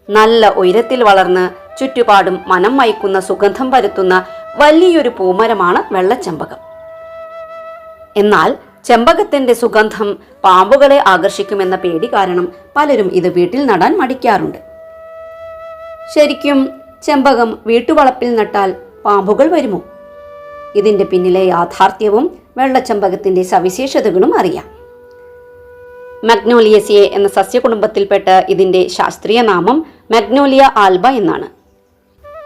നല്ല ഉയരത്തിൽ വളർന്ന് ചുറ്റുപാടും മനം മയക്കുന്ന സുഗന്ധം പരത്തുന്ന വലിയൊരു പൂമരമാണ് വെള്ളച്ചെമ്പകം. എന്നാൽ ചെമ്പകത്തിന്റെ സുഗന്ധം പാമ്പുകളെ ആകർഷിക്കുമെന്ന പേടി കാരണം പലരും ഇത് വീട്ടിൽ നടാൻ മടിക്കാറുണ്ട്. ശരിക്കും ചെമ്പകം വീട്ടുവളപ്പിൽ നട്ടാൽ പാമ്പുകൾ വരുമോ? ഇതിന്റെ പിന്നിലെ യാഥാർത്ഥ്യവും വെള്ളച്ചെമ്പകത്തിന്റെ സവിശേഷതകളും അറിയാം. മഗ്നോലിയസിയെ എന്ന സസ്യകുടുംബത്തിൽപ്പെട്ട ഇതിന്റെ ശാസ്ത്രീയ നാമം മഗ്നോലിയ ആൽബ എന്നാണ്.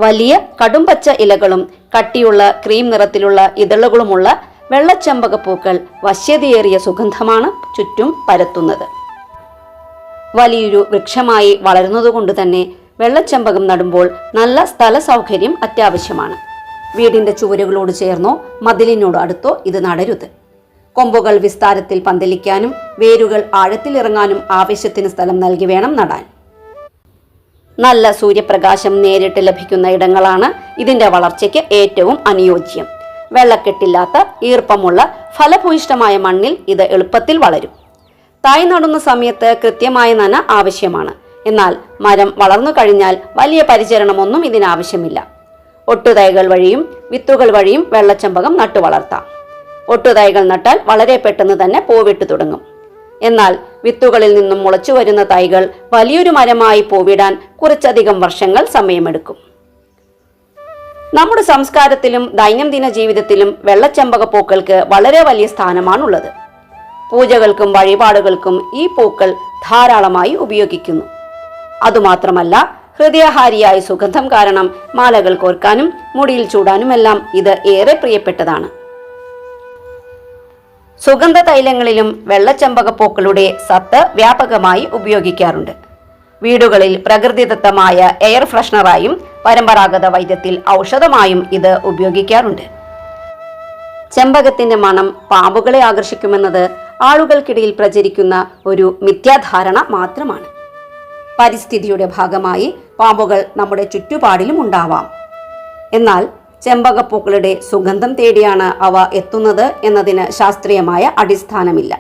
വലിയ കടുംപച്ച ഇലകളും കട്ടിയുള്ള ക്രീം നിറത്തിലുള്ള ഇതളുകളുമുള്ള വെള്ളച്ചെമ്പകപ്പൂക്കൾ വശ്യതയേറിയ സുഗന്ധമാണ് ചുറ്റും പരത്തുന്നത്. വലിയൊരു വൃക്ഷമായി വളരുന്നതുകൊണ്ട് തന്നെ വെള്ളച്ചെമ്പകം നടുമ്പോൾ നല്ല സ്ഥല സൗകര്യം അത്യാവശ്യമാണ്. വീടിന്റെ ചുവരുകളോട് ചേർന്നോ മതിലിനോട് അടുത്തോ ഇത് നടരുത്. കൊമ്പുകൾ വിസ്താരത്തിൽ പന്തലിക്കാനും വേരുകൾ ആഴത്തിലിറങ്ങാനും ആവശ്യത്തിന് സ്ഥലം നൽകി വേണം നടാൻ. നല്ല സൂര്യപ്രകാശം നേരിട്ട് ലഭിക്കുന്ന ഇടങ്ങളാണ് ഇതിന്റെ വളർച്ചയ്ക്ക് ഏറ്റവും അനുയോജ്യം. വെള്ളക്കെട്ടില്ലാത്ത ഈർപ്പമുള്ള ഫലഭൂയിഷ്ഠമായ മണ്ണിൽ ഇത് എളുപ്പത്തിൽ വളരും. തായ് നടുന്ന സമയത്ത് കൃത്യമായ നന ആവശ്യമാണ്. എന്നാൽ മരം വളർന്നു കഴിഞ്ഞാൽ വലിയ പരിചരണമൊന്നും ഇതിനാവശ്യമില്ല. ഒട്ടുതൈകൾ വഴിയും വിത്തുകൾ വഴിയും വെള്ളച്ചെമ്പകം നട്ടു വളർത്താം. ഒട്ടുതൈകൾ നട്ടാൽ വളരെ പെട്ടെന്ന് തന്നെ പൂവിട്ടു തുടങ്ങും. എന്നാൽ വിത്തുകളിൽ നിന്നും മുളച്ചു വരുന്ന തൈകൾ വലിയൊരു മരമായി പൂവിടാൻ കുറച്ചധികം വർഷങ്ങൾ സമയമെടുക്കും. നമ്മുടെ സംസ്കാരത്തിലും ദൈനംദിന ജീവിതത്തിലും വെള്ളച്ചെമ്പകപ്പൂക്കൾക്ക് വളരെ വലിയ സ്ഥാനമാണുള്ളത്. പൂജകൾക്കും വഴിപാടുകൾക്കും ഈ പൂക്കൾ ധാരാളമായി ഉപയോഗിക്കുന്നു. അതുമാത്രമല്ല, ഹൃദയഹാരിയായ സുഗന്ധം കാരണം മാലകൾ കോർക്കാനും മുടിയിൽ ചൂടാനുമെല്ലാം ഇത് ഏറെ പ്രിയപ്പെട്ടതാണ്. സുഗന്ധ തൈലങ്ങളിലും വെള്ളച്ചെമ്പകപ്പൂക്കളുടെ സത്ത് വ്യാപകമായി ഉപയോഗിക്കാറുണ്ട്. വീടുകളിൽ പ്രകൃതിദത്തമായ എയർ ഫ്രഷ്നറായും പരമ്പരാഗത വൈദ്യത്തിൽ ഔഷധമായും ഇത് ഉപയോഗിക്കാറുണ്ട്. ചെമ്പകത്തിന്റെ മണം പാമ്പുകളെ ആകർഷിക്കുമെന്നത് ആളുകൾക്കിടയിൽ പ്രചരിക്കുന്ന ഒരു മിഥ്യാധാരണ മാത്രമാണ്. പരിസ്ഥിതിയുടെ ഭാഗമായി പാമ്പുകൾ നമ്മുടെ ചുറ്റുപാടിലും ഉണ്ടാവാം. എന്നാൽ ചെമ്പകപ്പൂക്കളുടെ സുഗന്ധം തേടിയാണ് അവ എത്തുന്നത് എന്നതിന് ശാസ്ത്രീയമായ അടിസ്ഥാനമില്ല.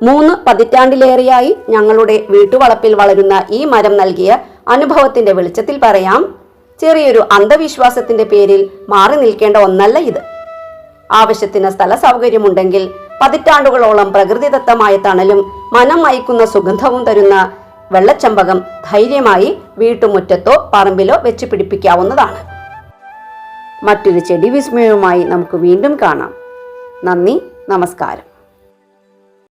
3 പതിറ്റാണ്ടിലേറെയായി ഞങ്ങളുടെ വീട്ടുവളപ്പിൽ വളരുന്ന ഈ മരം നൽകിയ അനുഭവത്തിന്റെ വെളിച്ചത്തിൽ പറയാം, ചെറിയൊരു അന്ധവിശ്വാസത്തിന്റെ പേരിൽ മാറി നിൽക്കേണ്ട ഒന്നല്ല ഇത്. ആവശ്യത്തിന് സ്ഥല സൗകര്യമുണ്ടെങ്കിൽ പതിറ്റാണ്ടുകളോളം പ്രകൃതിദത്തമായ തണലും മനം മയക്കുന്ന സുഗന്ധവും തരുന്ന വെള്ളച്ചെമ്പകം ധൈര്യമായി വീട്ടുമുറ്റത്തോ പറമ്പിലോ വെച്ച് പിടിപ്പിക്കാവുന്നതാണ്. മറ്റൊരു ചെടി വിസ്മയവുമായി നമുക്ക് വീണ്ടും കാണാം. നന്ദി, നമസ്കാരം.